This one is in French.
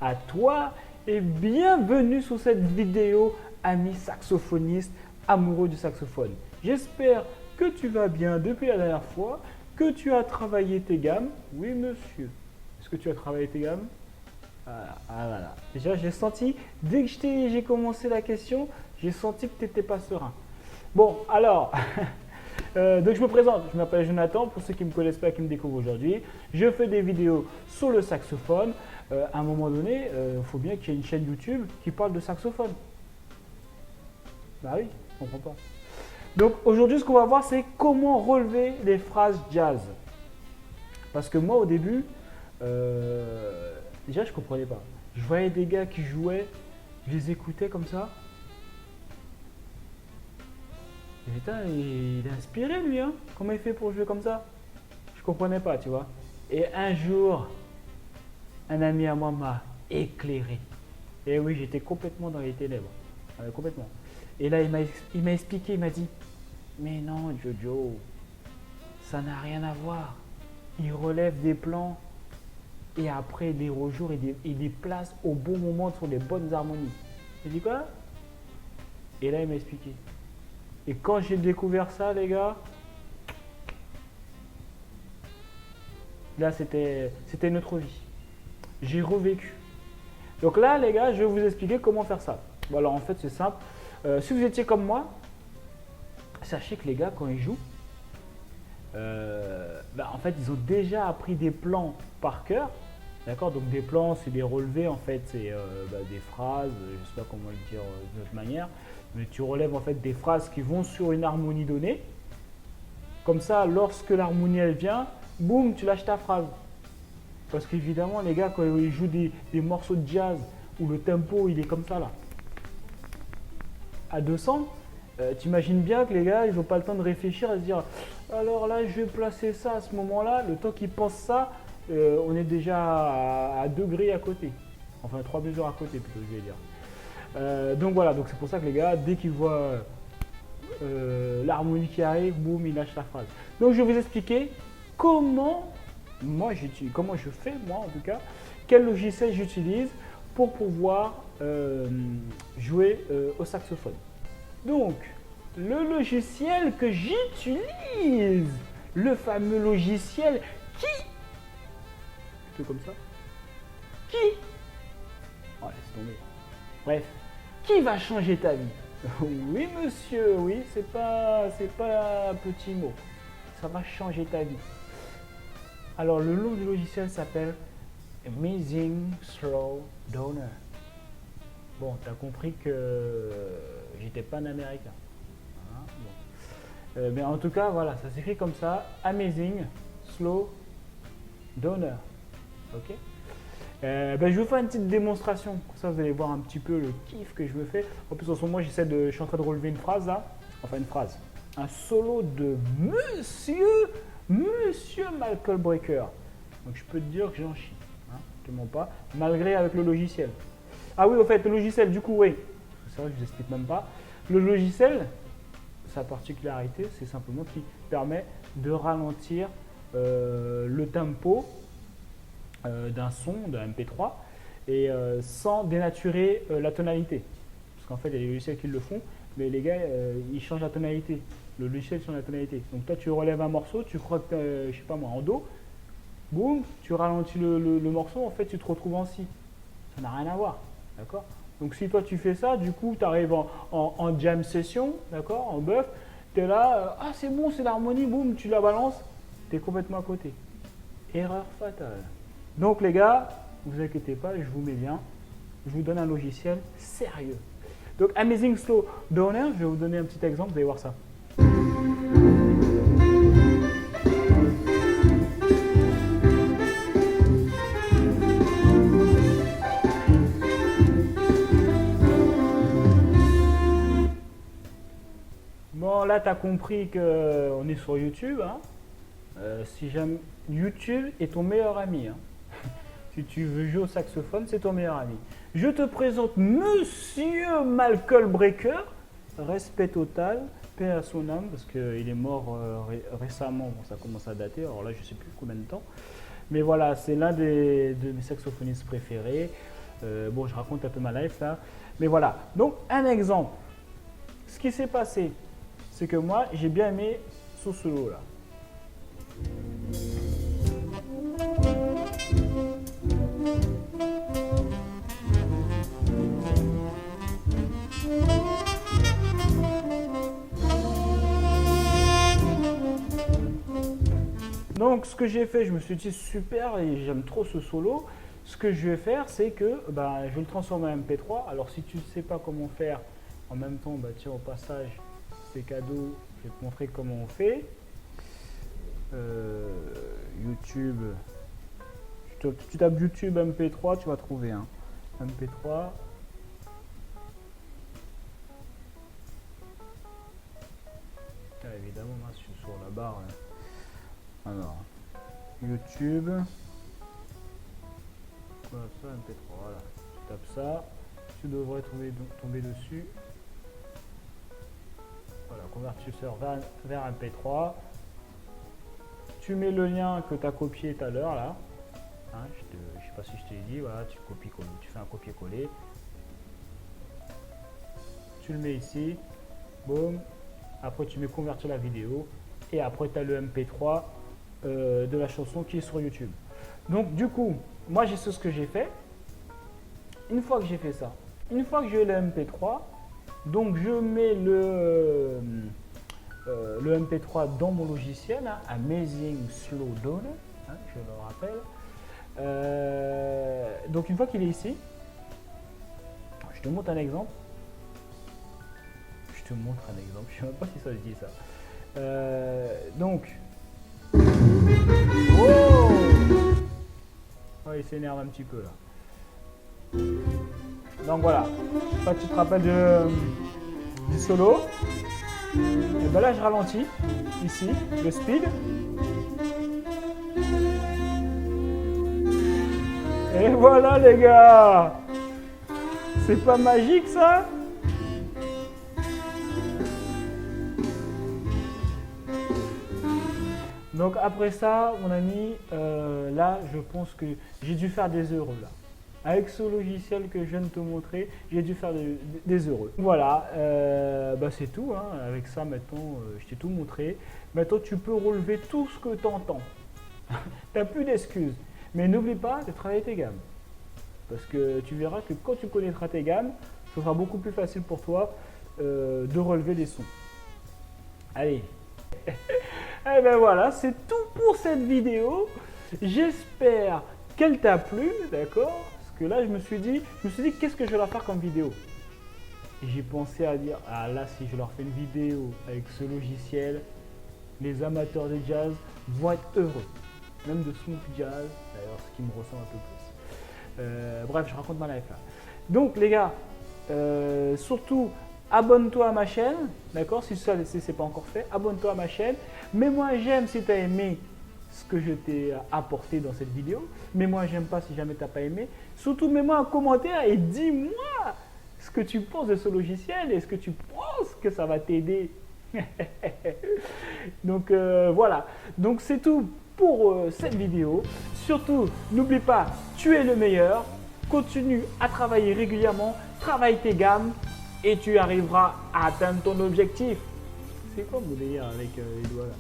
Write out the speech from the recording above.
à toi et bienvenue sur cette vidéo, ami saxophoniste amoureux du saxophone. J'espère que tu vas bien depuis la dernière fois, que tu as travaillé tes gammes. Oui monsieur, est-ce que tu as travaillé tes gammes? Voilà. Déjà j'ai senti, dès que j'ai commencé la question, j'ai senti que tu n'étais pas serein. Bon alors, donc je me présente, je m'appelle Jonathan, pour ceux qui ne me connaissent pas et qui me découvrent aujourd'hui. Je fais des vidéos sur le saxophone. À un moment donné, il faut bien qu'il y ait une chaîne YouTube qui parle de saxophone. Bah oui, je comprends pas. Donc aujourd'hui, ce qu'on va voir, c'est comment relever les phrases jazz. Parce que moi, au début, déjà, je ne comprenais pas. Je voyais des gars qui jouaient, je les écoutais comme ça. Et putain, il est inspiré lui, hein. Comment il fait pour jouer comme ça? Je comprenais pas, tu vois. Et un jour, un ami à moi m'a éclairé. Et oui, j'étais complètement dans les ténèbres. Complètement. Et là, il m'a expliqué, il m'a dit, mais non, Jojo, ça n'a rien à voir. Il relève des plans et après il les rejoue et les place au bon moment sur les bonnes harmonies. J'ai dit quoi? Et là, il m'a expliqué. Et quand j'ai découvert ça, les gars, là, c'était une autre vie. J'ai revécu. Donc là, les gars, je vais vous expliquer comment faire ça. Bon, alors, en fait, c'est simple. Si vous étiez comme moi, sachez que les gars, quand ils jouent, en fait, ils ont déjà appris des plans par cœur. D'accord? Donc, des plans, c'est des relevés, en fait, c'est des phrases, je ne sais pas comment le dire d'une autre manière, mais tu relèves en fait des phrases qui vont sur une harmonie donnée. Comme ça, lorsque l'harmonie elle vient, boum, tu lâches ta phrase. Parce qu'évidemment, les gars, quand ils jouent des morceaux de jazz où le tempo il est comme ça là, à 200, t'imagines bien que les gars, ils n'ont pas le temps de réfléchir à se dire alors là, je vais placer ça à ce moment-là. Le temps qu'ils pensent ça, on est déjà à 2 grilles à côté. Enfin, 3 mesures à côté plutôt, je vais dire. Donc voilà, donc c'est pour ça que les gars, dès qu'ils voient l'harmonie qui arrive, boum, ils lâchent la phrase. Donc je vais vous expliquer comment je fais, moi en tout cas, quel logiciel j'utilise pour pouvoir jouer au saxophone. Donc, le logiciel que j'utilise, le fameux logiciel qui, plutôt comme ça, qui, oh laisse tomber, bref, qui va changer ta vie? Oui monsieur, oui, c'est pas un petit mot, ça va changer ta vie. Alors le nom du logiciel s'appelle Amazing Slow Donor. Bon, tu as compris que j'étais pas un américain. Hein, bon. Mais en tout cas, voilà, ça s'écrit comme ça, Amazing Slow Donor. Ok. Je vous fais une petite démonstration, comme ça vous allez voir un petit peu le kiff que je me fais. En plus en ce moment je suis en train de relever une phrase là, enfin une phrase, un solo de Monsieur Malcolm Breaker. Donc je peux te dire que j'en chie, hein, je te mens pas, malgré avec le logiciel. Ah oui, au fait, le logiciel, du coup, oui, c'est vrai que je vous explique même pas. Le logiciel, sa particularité, c'est simplement qu'il permet de ralentir le tempo d'un son, d'un MP3, et sans dénaturer la tonalité. Parce qu'en fait, il y a des logiciels qui le font, mais les gars, ils changent la tonalité. Le logiciel change la tonalité. Donc toi, tu relèves un morceau, tu crois que, je sais pas moi, en do, boum, tu ralentis le morceau, en fait, tu te retrouves en si. Ça n'a rien à voir, d'accord? Donc si toi tu fais ça, du coup, tu arrives en jam session, d'accord, en buff, tu es là, ah c'est bon, c'est l'harmonie, boum, tu la balances, tu es complètement à côté. Erreur fatale. Donc les gars, ne vous inquiétez pas, je vous mets bien, je vous donne un logiciel sérieux. Donc Amazing Slow Donor, je vais vous donner un petit exemple, vous allez voir ça. Bon là tu as compris qu'on est sur YouTube, hein. Si jamais YouTube est ton meilleur ami, hein. Si tu veux jouer au saxophone, c'est ton meilleur ami. Je te présente Monsieur Malcolm Breaker, respect total, paix à son âme, parce qu'il est mort récemment, bon, ça commence à dater, alors là je ne sais plus combien de temps. Mais voilà, c'est l'un de mes saxophonistes préférés. Bon, je raconte un peu ma life là. Mais voilà. Donc, un exemple. Ce qui s'est passé, c'est que moi, j'ai bien aimé ce solo là. Donc ce que j'ai fait, je me suis dit super et j'aime trop ce solo. Ce que je vais faire, c'est que je vais le transformer en MP3. Alors si tu ne sais pas comment faire, en même temps, tiens, au passage, c'est cadeau, je vais te montrer comment on fait. YouTube, tu tapes YouTube MP3, tu vas trouver un MP3. Évidemment, moi, je suis sur la barre. Alors, YouTube. Voilà, ça, MP3, voilà. Tu tapes ça, tu devrais tomber dessus. Voilà, convertisseur vers MP3. Tu mets le lien que tu as copié tout à l'heure là. Hein, je sais pas si je t'ai dit, voilà, tu copies-coller, tu fais un copier-coller. Tu le mets ici. Boum. Après, tu mets convertir la vidéo. Et après, tu as le MP3 de la chanson qui est sur YouTube. Donc, du coup, moi, c'est ce que j'ai fait. Une fois que j'ai fait ça, une fois que j'ai le MP3, donc je mets le MP3 dans mon logiciel, hein, Amazing Slow Download, hein, je le rappelle. Donc, une fois qu'il est ici, je te montre un exemple. Je te montre un exemple, je ne sais même pas si ça se dit ça. Donc, oh, ouais, il s'énerve un petit peu là. Donc voilà, tu te rappelles du solo. Et ben là je ralentis, ici, le speed. Et voilà les gars, c'est pas magique ça? Donc après ça, mon ami, là, je pense que j'ai dû faire des heureux là. Avec ce logiciel que je viens de te montrer, j'ai dû faire des heureux. Voilà, c'est tout. Hein. Avec ça, maintenant, je t'ai tout montré. Maintenant, tu peux relever tout ce que tu entends. Tu n'as plus d'excuses. Mais n'oublie pas de travailler tes gammes. Parce que tu verras que quand tu connaîtras tes gammes, ce sera beaucoup plus facile pour toi de relever les sons. Allez. Et ben voilà, c'est tout pour cette vidéo. J'espère qu'elle t'a plu, d'accord? Parce que là, je me suis dit, qu'est-ce que je vais leur faire comme vidéo? Et j'ai pensé à dire, ah là, si je leur fais une vidéo avec ce logiciel, les amateurs de jazz vont être heureux. Même de smooth jazz, d'ailleurs, ce qui me ressemble un peu plus. Bref, je raconte ma life là. Donc, les gars, surtout, abonne-toi à ma chaîne, d'accord? Si ça, c'est pas encore fait, abonne-toi à ma chaîne. Mets-moi un j'aime si tu as aimé ce que je t'ai apporté dans cette vidéo. Mets-moi un j'aime pas si jamais tu n'as pas aimé. Surtout, mets-moi un commentaire et dis-moi ce que tu penses de ce logiciel. Est-ce que tu penses que ça va t'aider? Donc, voilà. Donc, c'est tout pour cette vidéo. Surtout, n'oublie pas, tu es le meilleur. Continue à travailler régulièrement. Travaille tes gammes. Et tu arriveras à atteindre ton objectif. C'est quoi mon délire avec les doigts là?